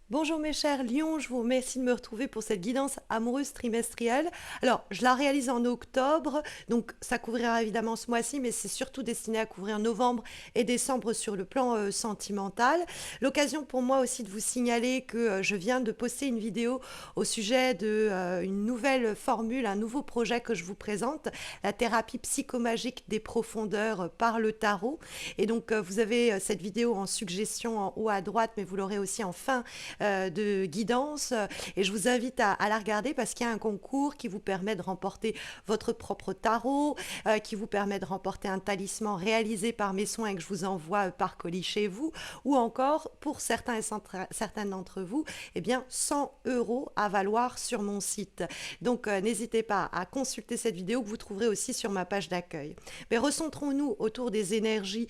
Bonjour mes chers lions, je vous remercie de me retrouver pour cette guidance amoureuse trimestrielle. Alors, je la réalise en octobre, donc ça couvrira évidemment ce mois-ci, mais c'est surtout destiné à couvrir novembre et décembre sur le plan sentimental. L'occasion pour moi aussi de vous signaler que je viens de poster une vidéo au sujet de une nouvelle formule, un nouveau projet que je vous présente, la thérapie psychomagique des profondeurs par le tarot. Et donc, vous avez cette vidéo en suggestion en haut à droite, mais vous l'aurez aussi en fin de guidance. Et je vous invite à la regarder parce qu'il y a un concours qui vous permet de remporter votre propre tarot, qui vous permet de remporter un talisman réalisé par mes soins et que je vous envoie par colis chez vous, ou encore, pour certains et certaines d'entre vous, eh bien 100 € à valoir sur mon site. Donc n'hésitez pas à consulter cette vidéo que vous trouverez aussi sur ma page d'accueil. Mais recentrons-nous autour des énergies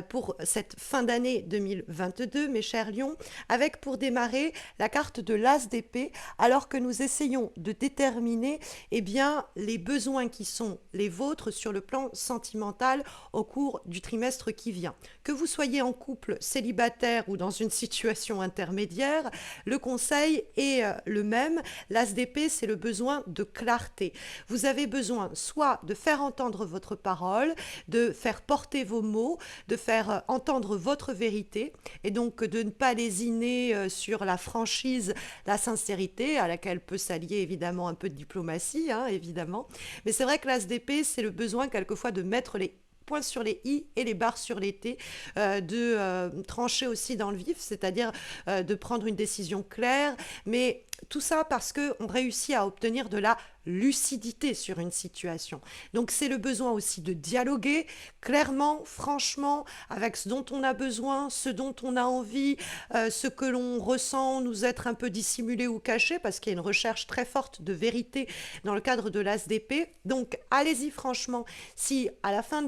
pour cette fin d'année 2022, mes chers lions, avec pour démarrer la carte de l'As d'épée, alors que nous essayons de déterminer eh bien, les besoins qui sont les vôtres sur le plan sentimental au cours du trimestre qui vient. Que vous soyez en couple, célibataire ou dans une situation intermédiaire, le conseil est le même. L'As d'épée, c'est le besoin de clarté. Vous avez besoin soit de faire entendre votre parole, de faire porter vos mots, de faire entendre votre vérité, et donc de ne pas lésiner sur la franchise, la sincérité, à laquelle peut s'allier évidemment un peu de diplomatie, hein, évidemment. Mais c'est vrai que l'As d'épée, c'est le besoin quelquefois de mettre les points sur les i et les barres sur les t, de trancher aussi dans le vif, c'est-à-dire de prendre une décision claire, mais tout ça parce qu'on réussit à obtenir de la lucidité sur une situation. Donc c'est le besoin aussi de dialoguer clairement, franchement, avec ce dont on a besoin, ce dont on a envie, ce que l'on ressent nous être un peu dissimulé ou caché, parce qu'il y a une recherche très forte de vérité dans le cadre de l'As d'épée. Donc allez-y franchement. Si à la fin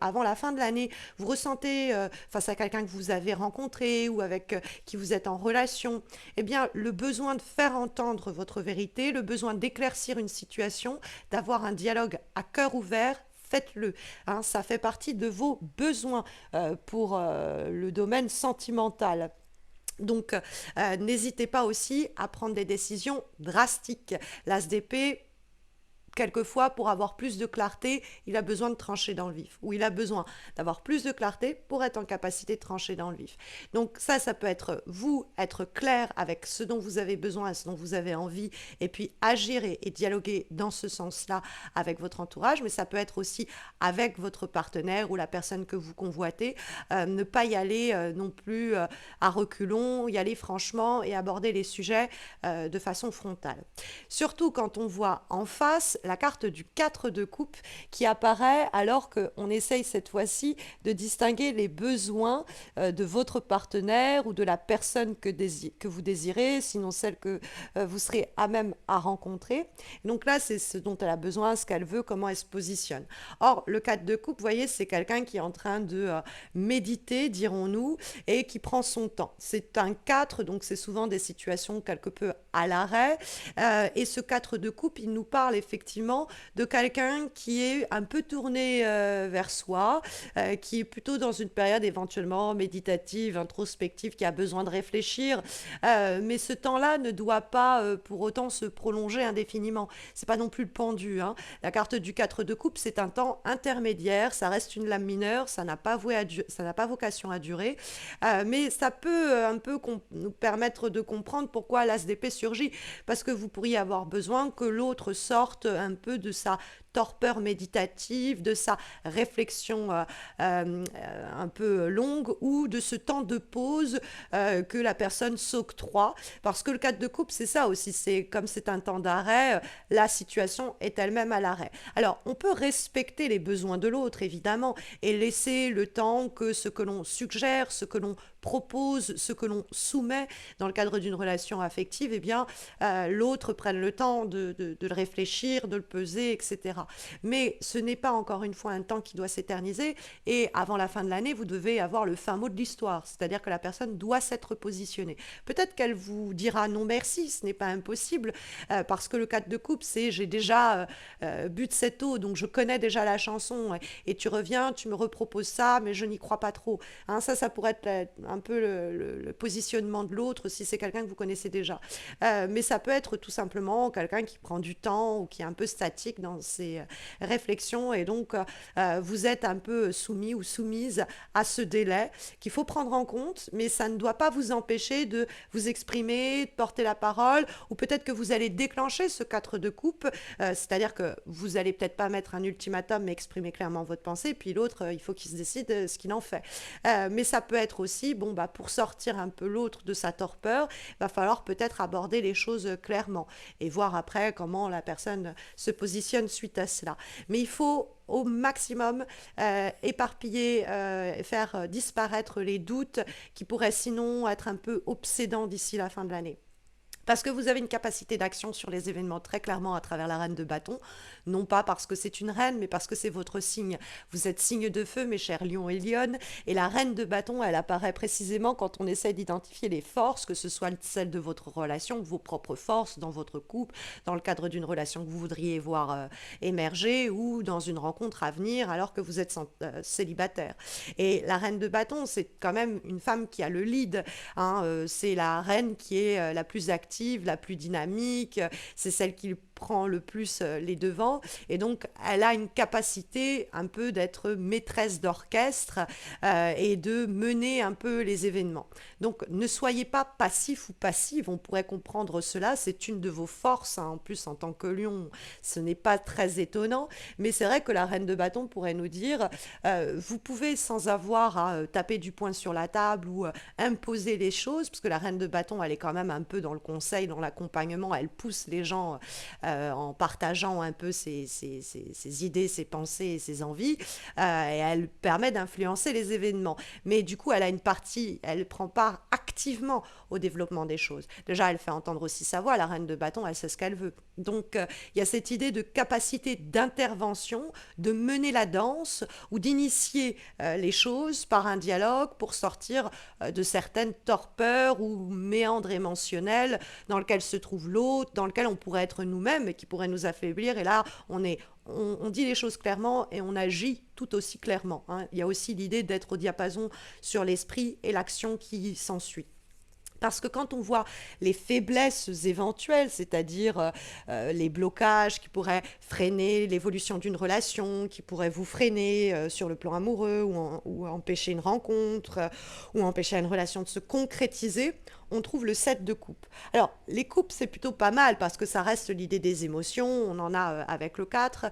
avant la fin de l'année, vous ressentez face à quelqu'un que vous avez rencontré ou avec qui vous êtes en relation, eh bien le besoin de faire entendre votre vérité, le besoin d'éclaircir une situation, d'avoir un dialogue à cœur ouvert, faites-le. Hein, ça fait partie de vos besoins pour le domaine sentimental. Donc, n'hésitez pas aussi à prendre des décisions drastiques. L'As d'épée, quelquefois, pour avoir plus de clarté, il a besoin de trancher dans le vif, ou il a besoin d'avoir plus de clarté pour être en capacité de trancher dans le vif. Donc ça peut être vous, être clair avec ce dont vous avez besoin, ce dont vous avez envie, et puis agir et dialoguer dans ce sens-là avec votre entourage, mais ça peut être aussi avec votre partenaire ou la personne que vous convoitez, ne pas y aller non plus à reculons, y aller franchement et aborder les sujets de façon frontale. Surtout quand on voit en face la carte du 4 de coupe qui apparaît alors qu'on essaye cette fois-ci de distinguer les besoins de votre partenaire ou de la personne que vous désirez, sinon celle que vous serez à même à rencontrer. Donc là, c'est ce dont elle a besoin, ce qu'elle veut, comment elle se positionne. Or, le 4 de coupe, vous voyez, c'est quelqu'un qui est en train de méditer, dirons-nous, et qui prend son temps. C'est un 4, donc c'est souvent des situations quelque peu à l'arrêt. Et ce 4 de coupe, il nous parle effectivement de quelqu'un qui est un peu tourné vers soi, qui est plutôt dans une période éventuellement méditative, introspective, qui a besoin de réfléchir. Mais ce temps-là ne doit pas pour autant se prolonger indéfiniment. C'est pas non plus le pendu. Hein. La carte du 4 de coupe, c'est un temps intermédiaire, ça reste une lame mineure, ça n'a pas, ça n'a pas vocation à durer, mais ça peut un peu nous permettre de comprendre pourquoi l'As d'épée surgit, parce que vous pourriez avoir besoin que l'autre sorte un peu de sa torpeur méditative, de sa réflexion un peu longue ou de ce temps de pause que la personne s'octroie. Parce que le 4 de coupe, c'est ça aussi, c'est comme c'est un temps d'arrêt, la situation est elle-même à l'arrêt. Alors, on peut respecter les besoins de l'autre, évidemment, et laisser le temps que ce que l'on suggère, ce que l'on propose, ce que l'on soumet dans le cadre d'une relation affective, eh bien, l'autre prenne le temps de le réfléchir, de le peser, etc. Mais ce n'est pas encore une fois un temps qui doit s'éterniser et avant la fin de l'année, vous devez avoir le fin mot de l'histoire, c'est-à-dire que la personne doit s'être positionnée. Peut-être qu'elle vous dira non merci, ce n'est pas impossible, parce que le 4 de coupe, c'est j'ai déjà bu de cette eau, donc je connais déjà la chanson, et tu reviens, tu me reproposes ça, mais je n'y crois pas trop. Hein, ça pourrait être un peu le positionnement de l'autre si c'est quelqu'un que vous connaissez déjà. Mais ça peut être tout simplement quelqu'un qui prend du temps ou qui est un peu statique dans ses réflexions et donc vous êtes un peu soumis ou soumise à ce délai qu'il faut prendre en compte, mais ça ne doit pas vous empêcher de vous exprimer, de porter la parole, ou peut-être que vous allez déclencher ce 4 de coupe, c'est-à-dire que vous allez peut-être pas mettre un ultimatum, mais exprimer clairement votre pensée, puis l'autre, il faut qu'il se décide ce qu'il en fait. Mais ça peut être aussi, bon, bah, pour sortir un peu l'autre de sa torpeur, va falloir peut-être aborder les choses clairement et voir après comment la personne se positionne suite à cela. Mais il faut au maximum éparpiller, faire disparaître les doutes qui pourraient sinon être un peu obsédants d'ici la fin de l'année. Parce que vous avez une capacité d'action sur les événements très clairement à travers la reine de bâton, non pas parce que c'est une reine, mais parce que c'est votre signe. Vous êtes signe de feu, mes chers lions et lionnes, et la reine de bâton, elle apparaît précisément quand on essaie d'identifier les forces, que ce soit celles de votre relation, vos propres forces dans votre couple, dans le cadre d'une relation que vous voudriez voir émerger, ou dans une rencontre à venir alors que vous êtes célibataire. Et la reine de bâton, c'est quand même une femme qui a le lead, hein, c'est la reine qui est la plus active, la plus dynamique, c'est celle qui prend le plus les devants et donc elle a une capacité un peu d'être maîtresse d'orchestre et de mener un peu les événements. Donc ne soyez pas passif ou passive, on pourrait comprendre cela, c'est une de vos forces, hein. En plus en tant que lion, ce n'est pas très étonnant, mais c'est vrai que la reine de bâton pourrait nous dire vous pouvez sans avoir à taper du poing sur la table ou imposer les choses, parce que la reine de bâton elle est quand même un peu dans le conseil, dans l'accompagnement, elle pousse les gens en partageant un peu ses idées, ses pensées et ses envies, et elle permet d'influencer les événements. Mais du coup, elle a une partie, elle prend part activement au développement des choses. Déjà, elle fait entendre aussi sa voix, la reine de bâton, elle sait ce qu'elle veut. Donc, il y a cette idée de capacité d'intervention, de mener la danse ou d'initier les choses par un dialogue pour sortir de certaines torpeurs ou méandres émotionnels dans lesquels se trouve l'autre, dans lequel on pourrait être nous-mêmes et qui pourrait nous affaiblir. Et là, on dit les choses clairement et on agit tout aussi clairement, hein. Il y a aussi l'idée d'être au diapason sur l'esprit et l'action qui s'ensuit. Parce que quand on voit les faiblesses éventuelles, c'est-à-dire les blocages qui pourraient freiner l'évolution d'une relation, qui pourraient vous freiner sur le plan amoureux ou empêcher une rencontre ou empêcher une relation de se concrétiser, on trouve le 7 de coupe. Alors, les coupes, c'est plutôt pas mal parce que ça reste l'idée des émotions, on en a avec le 4,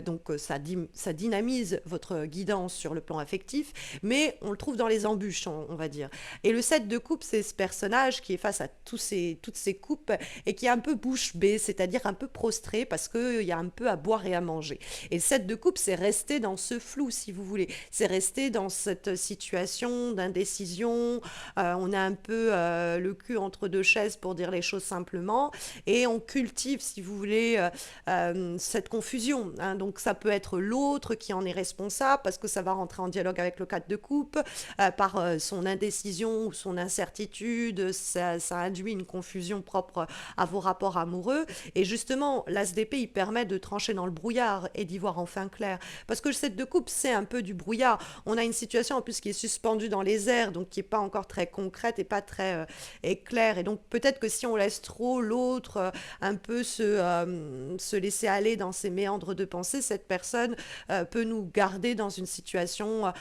donc ça dynamise votre guidance sur le plan affectif, mais on le trouve dans les embûches, on va dire. Et le 7 de coupe, c'est ce personnage qui est face à toutes ces coupes et qui est un peu bouche bée, c'est-à-dire un peu prostré parce qu'il y a un peu à boire et à manger. Et le 7 de coupe, c'est rester dans ce flou, si vous voulez. C'est rester dans cette situation d'indécision, on a un peu le cul entre deux chaises pour dire les choses simplement, et on cultive, si vous voulez, cette confusion, hein. Donc ça peut être l'autre qui en est responsable parce que ça va rentrer en dialogue avec le 4 de coupe, par son indécision ou son incertitude, ça induit une confusion propre à vos rapports amoureux, et justement l'as d'épée il permet de trancher dans le brouillard et d'y voir enfin clair, parce que le 7 de coupe c'est un peu du brouillard, on a une situation en plus qui est suspendue dans les airs, donc qui n'est pas encore très concrète et pas très claire, et donc peut-être que si on laisse trop l'autre un peu se laisser aller dans ses méandres de pensée, cette personne peut nous garder dans une situation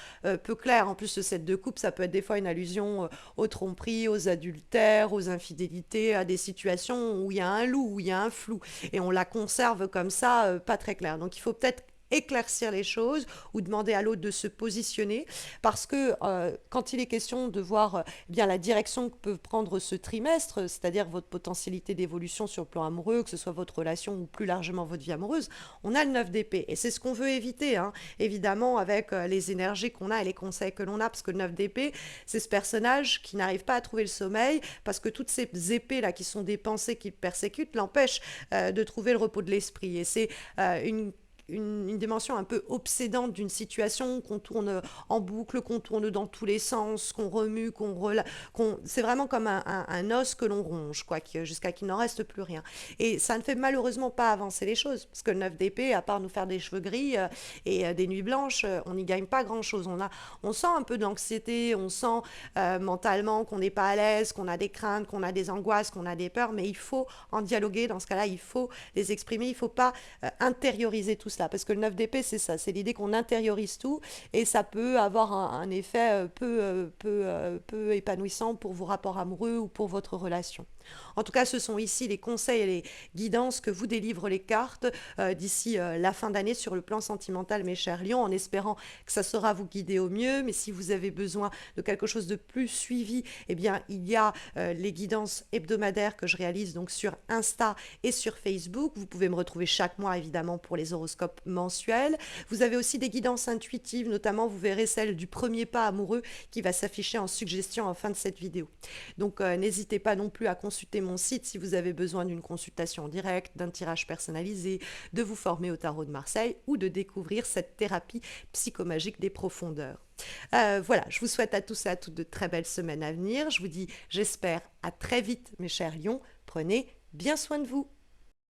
peu claire. En plus, ce 7 de coupe, ça peut être des fois une allusion aux tromperies, aux adultères, aux infidélités, à des situations où il y a un loup, où il y a un flou, et on la conserve comme ça, pas très claire. Donc il faut peut-être éclaircir les choses ou demander à l'autre de se positionner, parce que quand il est question de voir bien la direction que peut prendre ce trimestre, c'est-à-dire votre potentialité d'évolution sur le plan amoureux, que ce soit votre relation ou plus largement votre vie amoureuse, on a le 9 d'épée et c'est ce qu'on veut éviter, hein, évidemment avec les énergies qu'on a et les conseils que l'on a, parce que le 9 d'épée c'est ce personnage qui n'arrive pas à trouver le sommeil parce que toutes ces épées là qui sont des pensées qui le persécutent l'empêchent de trouver le repos de l'esprit, et c'est une une dimension un peu obsédante d'une situation qu'on tourne en boucle, qu'on tourne dans tous les sens, qu'on remue, c'est vraiment comme un os que l'on ronge, quoi, jusqu'à qu'il n'en reste plus rien. Et ça ne fait malheureusement pas avancer les choses, parce que le 9 d'épée, à part nous faire des cheveux gris et des nuits blanches, on n'y gagne pas grand-chose. On sent un peu de l'anxiété, on sent mentalement qu'on n'est pas à l'aise, qu'on a des craintes, qu'on a des angoisses, qu'on a des peurs, mais il faut en dialoguer. Dans ce cas-là, il faut les exprimer, il ne faut pas intérioriser tout cela, parce que le 9 d'épée, c'est ça, c'est l'idée qu'on intériorise tout, et ça peut avoir un effet peu épanouissant pour vos rapports amoureux ou pour votre relation. En tout cas, ce sont ici les conseils et les guidances que vous délivrent les cartes d'ici la fin d'année sur le plan sentimental, mes chers lions, en espérant que ça saura vous guider au mieux. Mais si vous avez besoin de quelque chose de plus suivi, eh bien, il y a les guidances hebdomadaires que je réalise donc sur Insta et sur Facebook. Vous pouvez me retrouver chaque mois, évidemment, pour les horoscopes mensuels. Vous avez aussi des guidances intuitives, notamment, vous verrez celle du premier pas amoureux qui va s'afficher en suggestion en fin de cette vidéo. Donc, n'hésitez pas non plus à consulter mon site si vous avez besoin d'une consultation en direct, d'un tirage personnalisé, de vous former au tarot de Marseille ou de découvrir cette thérapie psychomagique des profondeurs. Voilà, je vous souhaite à tous et à toutes de très belles semaines à venir. Je vous dis, j'espère, à très vite, mes chers lions. Prenez bien soin de vous.